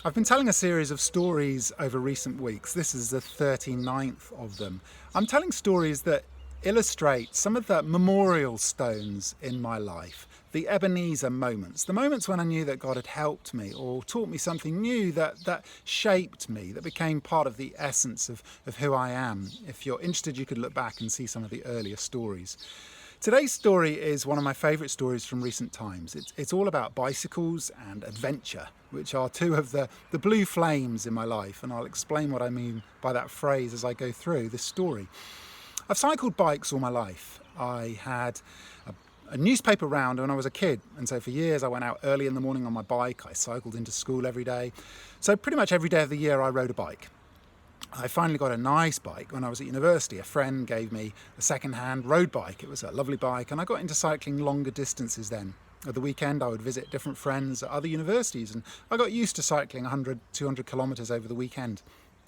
I've been telling a series of stories over recent weeks. This is the 39th of them. I'm telling stories that illustrate some of the memorial stones in my life, the Ebenezer moments, the moments when I knew that God had helped me or taught me something new that shaped me, that became part of the essence of who I am. If you're interested, you could look back and see some of the earlier stories. Today's story is one of my favourite stories from recent times. It's all about bicycles and adventure, which are two of the blue flames in my life, and I'll explain what I mean by that phrase as I go through this story. I've cycled bikes all my life. I had a newspaper round when I was a kid, and so for years I went out early in the morning on my bike. I cycled into school every day. So pretty much every day of the year I rode a bike. I finally got a nice bike when I was at university. A friend gave me a second-hand road bike. It was a lovely bike, and I got into cycling longer distances then. At the weekend I would visit different friends at other universities, and I got used to cycling 100, 200 kilometres over the weekend.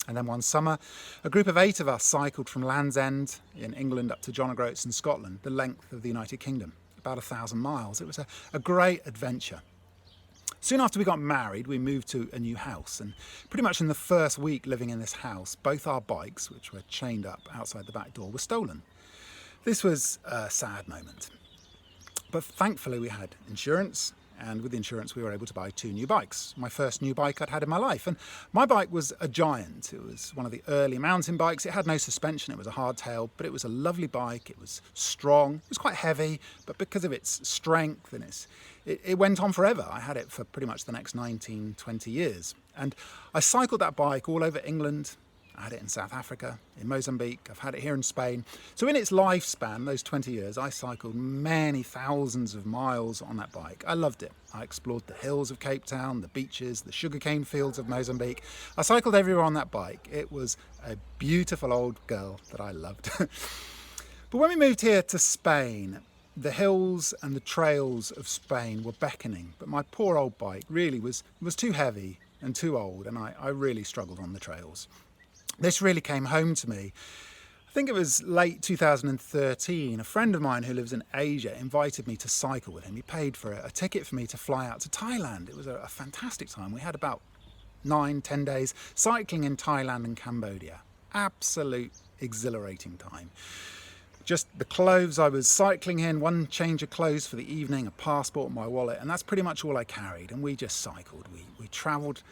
And then one summer, a group of 8 of us cycled from Land's End in England up to John O'Groats in Scotland, the length of the United Kingdom, about 1,000 miles. It was a great adventure. Soon after we got married, we moved to a new house, and pretty much in the first week living in this house, both our bikes, which were chained up outside the back door, were stolen. This was a sad moment. But thankfully we had insurance, and with the insurance we were able to buy 2 new bikes. My first new bike I'd had in my life, and my bike was a Giant. It was one of the early mountain bikes. It had no suspension, it was a hardtail, but it was a lovely bike. It was strong, it was quite heavy, but because of its strength and it went on forever. I had it for pretty much the next 19, 20 years. And I cycled that bike all over England. I had it in South Africa, in Mozambique, I've had it here in Spain. So in its lifespan, those 20 years, I cycled many thousands of miles on that bike. I loved it. I explored the hills of Cape Town, the beaches, the sugarcane fields of Mozambique. I cycled everywhere on that bike. It was a beautiful old girl that I loved. But when we moved here to Spain, the hills and the trails of Spain were beckoning, but my poor old bike really was too heavy and too old, and I really struggled on the trails. This really came home to me. I think it was late 2013. A friend of mine who lives in Asia invited me to cycle with him. He paid for a ticket for me to fly out to Thailand. It was a fantastic time. We had about 9, 10 days cycling in Thailand and Cambodia. Absolute exhilarating time. Just the clothes I was cycling in, one change of clothes for the evening, a passport, my wallet, and that's pretty much all I carried. And we just cycled. We travelled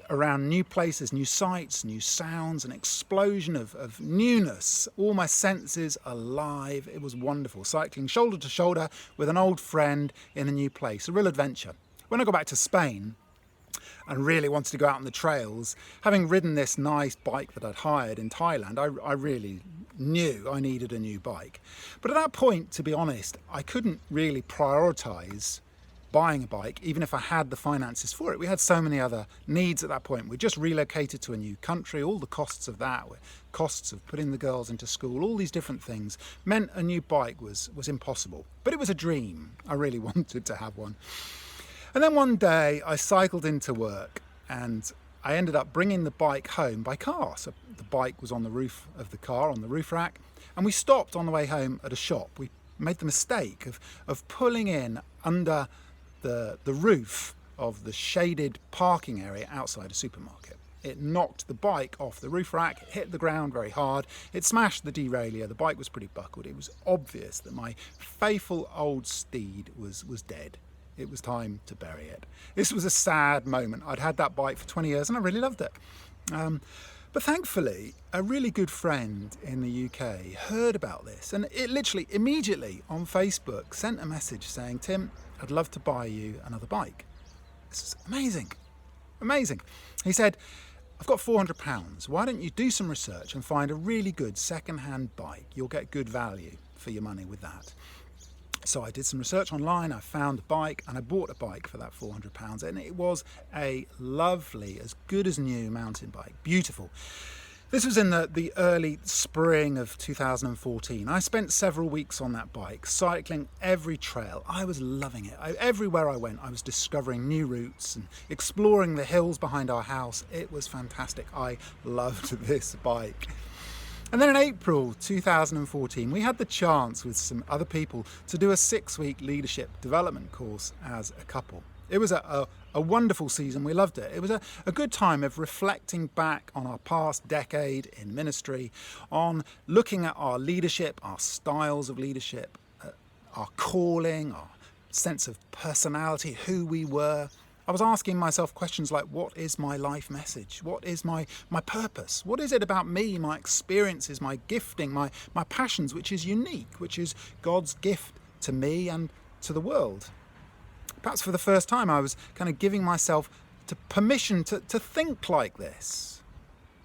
around new places, new sights, new sounds, an explosion of newness. All my senses alive. It was wonderful. Cycling shoulder to shoulder with an old friend in a new place. A real adventure. When I got back to Spain and really wanted to go out on the trails, having ridden this nice bike that I'd hired in Thailand, I really knew I needed a new bike. But at that point, to be honest, I couldn't really prioritise buying a bike, even if I had the finances for it. We had so many other needs at that point. We just relocated to a new country. All the costs of that, costs of putting the girls into school, all these different things meant a new bike was impossible. But it was a dream. I really wanted to have one. And then one day I cycled into work and I ended up bringing the bike home by car. So the bike was on the roof of the car, on the roof rack, and we stopped on the way home at a shop. We made the mistake of pulling in under the roof of the shaded parking area outside a supermarket. It knocked the bike off the roof rack, it hit the ground very hard, it smashed the derailleur, the bike was pretty buckled. It was obvious that my faithful old steed was dead. It was time to bury it. This was a sad moment. I'd had that bike for 20 years and I really loved it. But thankfully, a really good friend in the UK heard about this, and it literally immediately on Facebook sent a message saying, "Tim, I'd love to buy you another bike." This is amazing, amazing. He said, "I've got £400. Why don't you do some research and find a really good second-hand bike? You'll get good value for your money with that." So I did some research online, I found a bike, and I bought a bike for that £400, and it was a lovely, as good as new mountain bike. Beautiful. This was in the early spring of 2014. I spent several weeks on that bike, cycling every trail. I was loving it. Everywhere I went, I was discovering new routes and exploring the hills behind our house. It was fantastic. I loved this bike. And then in April 2014, we had the chance with some other people to do a 6-week leadership development course as a couple. It was a wonderful season. We loved it. It was a good time of reflecting back on our past decade in ministry, on looking at our leadership, our styles of leadership, our calling, our sense of personality, who we were. I was asking myself questions like, what is my life message? What is my purpose? What is it about me, my experiences, my gifting, my passions, which is unique, which is God's gift to me and to the world? Perhaps for the first time, I was kind of giving myself permission to think like this.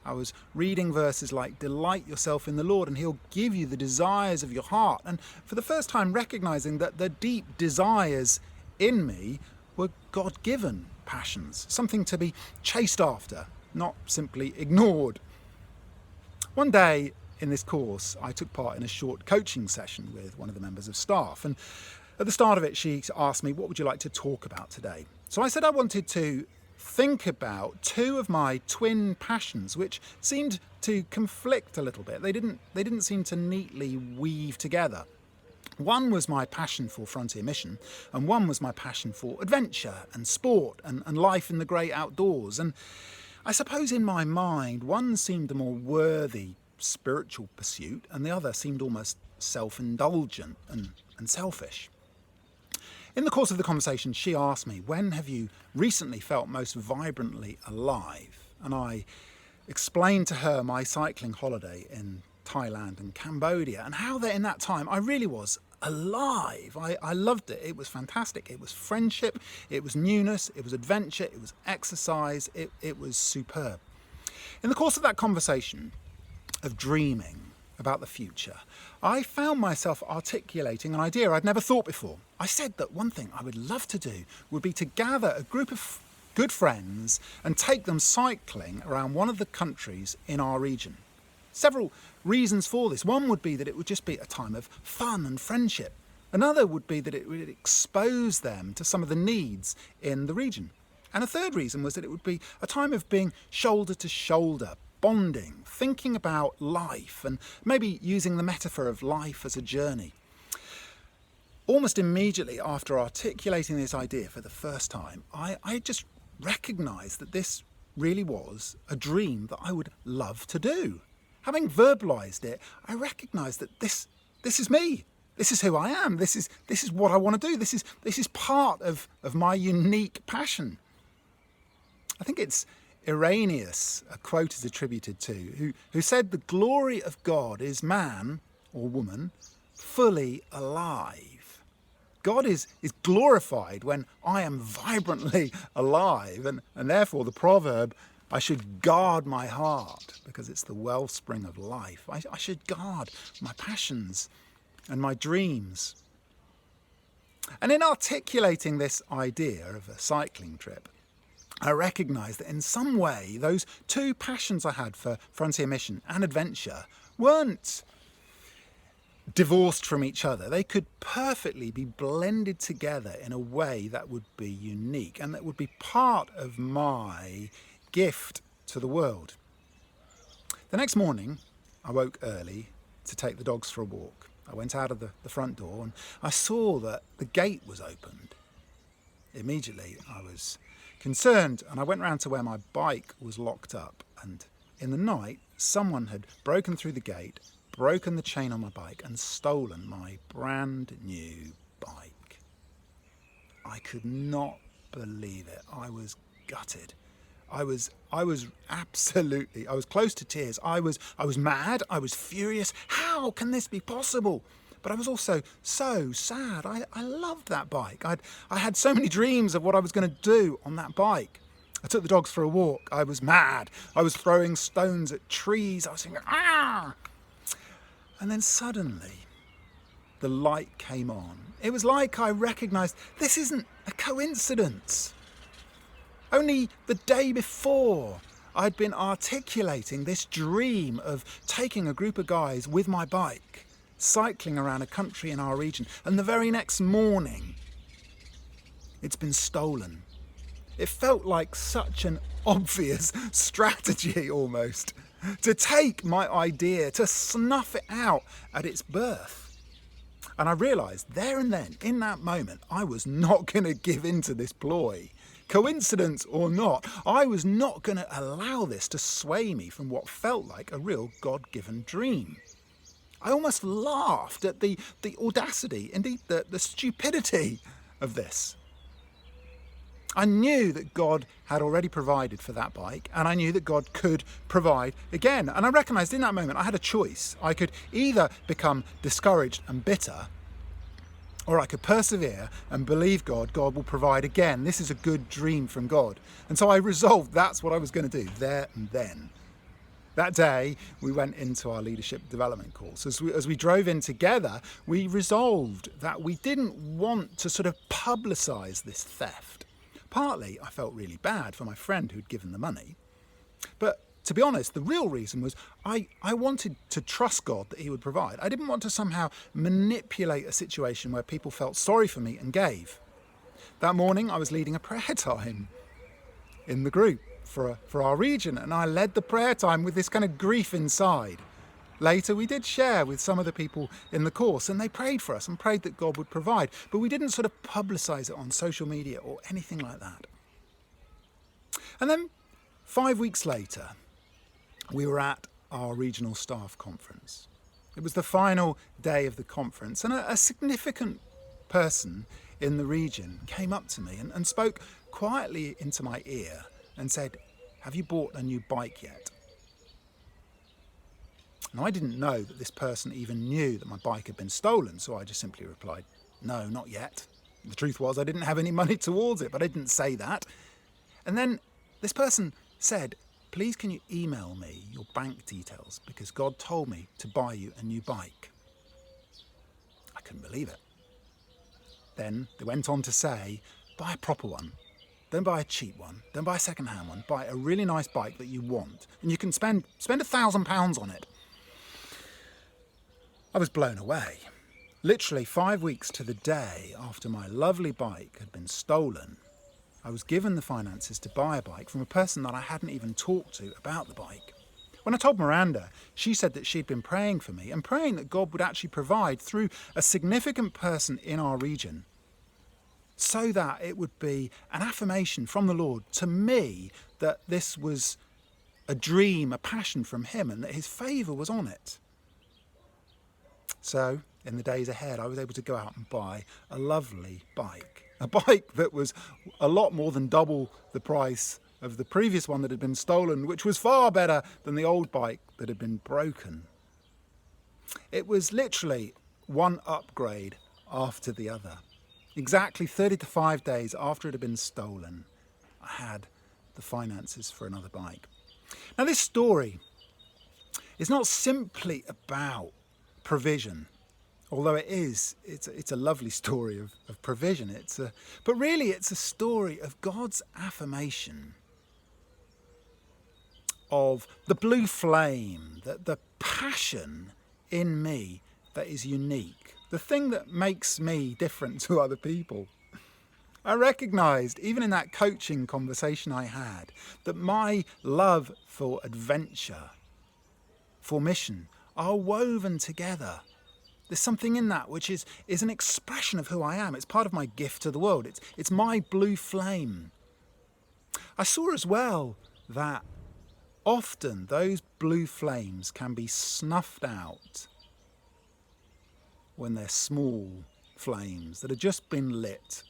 I was reading verses like, delight yourself in the Lord and he'll give you the desires of your heart. And for the first time, recognizing that the deep desires in me were God-given passions, something to be chased after, not simply ignored. One day in this course, I took part in a short coaching session with one of the members of staff. And at the start of it, she asked me, what would you like to talk about today? So I said I wanted to think about two of my twin passions, which seemed to conflict a little bit. They didn't seem to neatly weave together. One was my passion for frontier mission, and one was my passion for adventure and sport and life in the great outdoors. And I suppose in my mind, one seemed a more worthy spiritual pursuit, and the other seemed almost self-indulgent and selfish. In the course of the conversation, she asked me, when have you recently felt most vibrantly alive? And I explained to her my cycling holiday in Thailand and Cambodia, and how that in that time I really was alive. I loved it. It was fantastic. It was friendship, it was newness, it was adventure, it was exercise, it was superb. In the course of that conversation of dreaming about the future, I found myself articulating an idea I'd never thought before. I said that one thing I would love to do would be to gather a group of good friends and take them cycling around one of the countries in our region. Several reasons for this. One would be that it would just be a time of fun and friendship. Another would be that it would expose them to some of the needs in the region. And a third reason was that it would be a time of being shoulder to shoulder, bonding, thinking about life, and maybe using the metaphor of life as a journey. Almost immediately after articulating this idea for the first time, I just recognised that this really was a dream that I would love to do. Having verbalised it, I recognised that this is me. This is who I am. This is what I want to do. This is part of my unique passion. I think it's Irenaeus, a quote is attributed to, who said the glory of God is man or woman fully alive. God is glorified when I am vibrantly alive, and therefore the proverb, I should guard my heart because it's the wellspring of life. I should guard my passions and my dreams. And in articulating this idea of a cycling trip, I recognised that in some way those two passions I had for frontier mission and adventure weren't divorced from each other. They could perfectly be blended together in a way that would be unique and that would be part of my gift to the world. The next morning, I woke early to take the dogs for a walk. I went out of the front door and I saw that the gate was opened. Immediately, I was concerned and I went round to where my bike was locked up, and in the night, someone had broken through the gate, broken the chain on my bike and stolen my brand new bike. I could not believe it. I was gutted. I was absolutely, I was close to tears. I was mad. I was furious. How can this be possible? But I was also so sad. I loved that bike. I had so many dreams of what I was going to do on that bike. I took the dogs for a walk. I was mad. I was throwing stones at trees. I was thinking, ah! And then suddenly, the light came on. It was like I recognised this isn't a coincidence. Only the day before, I'd been articulating this dream of taking a group of guys with my bike, cycling around a country in our region, and the very next morning, it's been stolen. It felt like such an obvious strategy almost, to take my idea, to snuff it out at its birth. And I realised there and then, in that moment, I was not going to give in to this ploy. Coincidence or not, I was not going to allow this to sway me from what felt like a real God-given dream. I almost laughed at the audacity, indeed the stupidity of this. I knew that God had already provided for that bike, and I knew that God could provide again. And I recognised in that moment I had a choice. I could either become discouraged and bitter, or I could persevere and believe God will provide again. This is a good dream from God. And so I resolved that's what I was going to do there and then. That day, we went into our leadership development course. As we drove in together, we resolved that we didn't want to sort of publicise this theft. Partly, I felt really bad for my friend who'd given the money. But to be honest, the real reason was I wanted to trust God that he would provide. I didn't want to somehow manipulate a situation where people felt sorry for me and gave. That morning, I was leading a prayer time in the group for our region, and I led the prayer time with this kind of grief inside. Later, we did share with some of the people in the course, and they prayed for us and prayed that God would provide, but we didn't sort of publicise it on social media or anything like that. And then 5 weeks later, we were at our regional staff conference. It was the final day of the conference, and a significant person in the region came up to me and spoke quietly into my ear and said, "Have you bought a new bike yet?" Now, I didn't know that this person even knew that my bike had been stolen, so I just simply replied, "No, not yet." The truth was I didn't have any money towards it, but I didn't say that. And then this person said, "Please can you email me your bank details because God told me to buy you a new bike." I couldn't believe it. Then they went on to say, "Buy a proper one. Don't buy a cheap one. Don't buy a second-hand one. Buy a really nice bike that you want. And you can spend £1,000 on it." I was blown away. Literally 5 weeks to the day after my lovely bike had been stolen, I was given the finances to buy a bike from a person that I hadn't even talked to about the bike. When I told Miranda, she said that she'd been praying for me and praying that God would actually provide through a significant person in our region, so that it would be an affirmation from the Lord to me that this was a dream, a passion from him, and that his favour was on it. So, in the days ahead, I was able to go out and buy a lovely bike. A bike that was a lot more than double the price of the previous one that had been stolen, which was far better than the old bike that had been broken. It was literally one upgrade after the other. Exactly 30 to 5 days after it had been stolen, I had the finances for another bike. Now, this story is not simply about provision, although it's a lovely story of provision. But really it's a story of God's affirmation of the blue flame, the passion in me that is unique, the thing that makes me different to other people. I recognised, even in that coaching conversation I had, that my love for adventure, for mission, are woven together. There's something in that which is an expression of who I am. It's part of my gift to the world. It's my blue flame. I saw as well that often those blue flames can be snuffed out when they're small flames that have just been lit.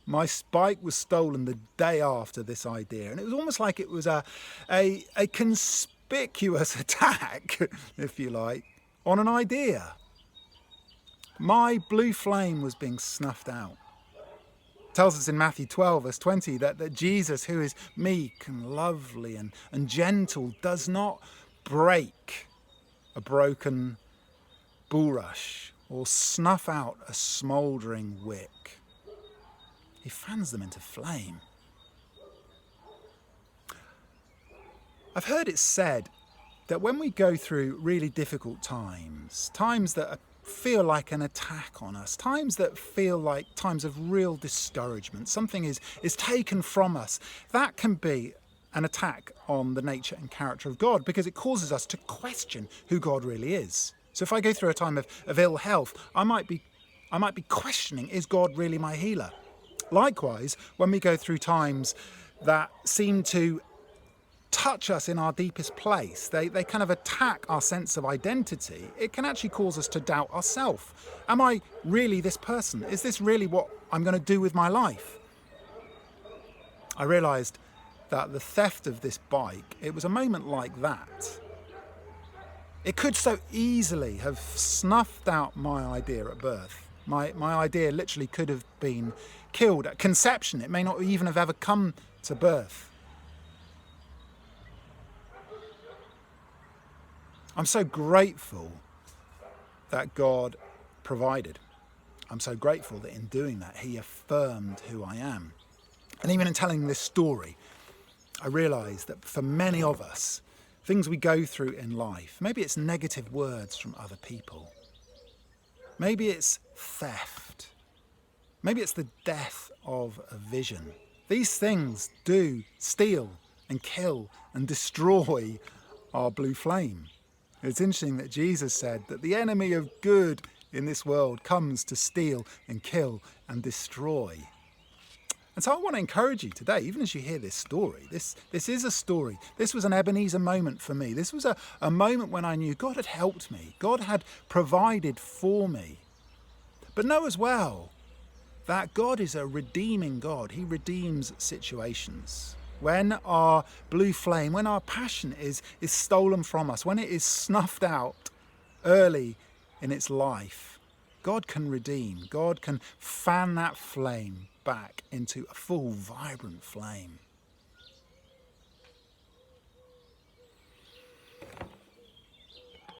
My bike was stolen the day after this idea, and it was almost like it was a conspicuous attack, if you like, on an idea. My blue flame was being snuffed out. It tells us in Matthew 12, verse 20, that Jesus, who is meek and lovely and gentle, does not break a broken bulrush or snuff out a smouldering wick. He fans them into flame. I've heard it said that when we go through really difficult times, times that feel like an attack on us, times that feel like times of real discouragement, something is taken from us, that can be an attack on the nature and character of God, because it causes us to question who God really is. So if I go through a time of ill health, I might be questioning, is God really my healer? Likewise, when we go through times that seem to touch us in our deepest place, they kind of attack our sense of identity, it can actually cause us to doubt ourselves. Am I really this person? Is this really what I'm going to do with my life? I realised that the theft of this bike, it was a moment like that. It could so easily have snuffed out my idea at birth. My idea literally could have been killed at conception. It may not even have ever come to birth. I'm so grateful that God provided. I'm so grateful that in doing that, he affirmed who I am. And even in telling this story, I realise that for many of us, things we go through in life, maybe it's negative words from other people. Maybe it's theft. Maybe it's the death of a vision. These things do steal and kill and destroy our blue flame. It's interesting that Jesus said that the enemy of good in this world comes to steal and kill and destroy. And so I want to encourage you today, even as you hear this story, this is a story. This was an Ebenezer moment for me. This was a moment when I knew God had helped me. God had provided for me. But know as well that God is a redeeming God. He redeems situations. When our blue flame, when our passion is stolen from us, when it is snuffed out early in its life, God can redeem. God can fan that flame back into a full, vibrant flame.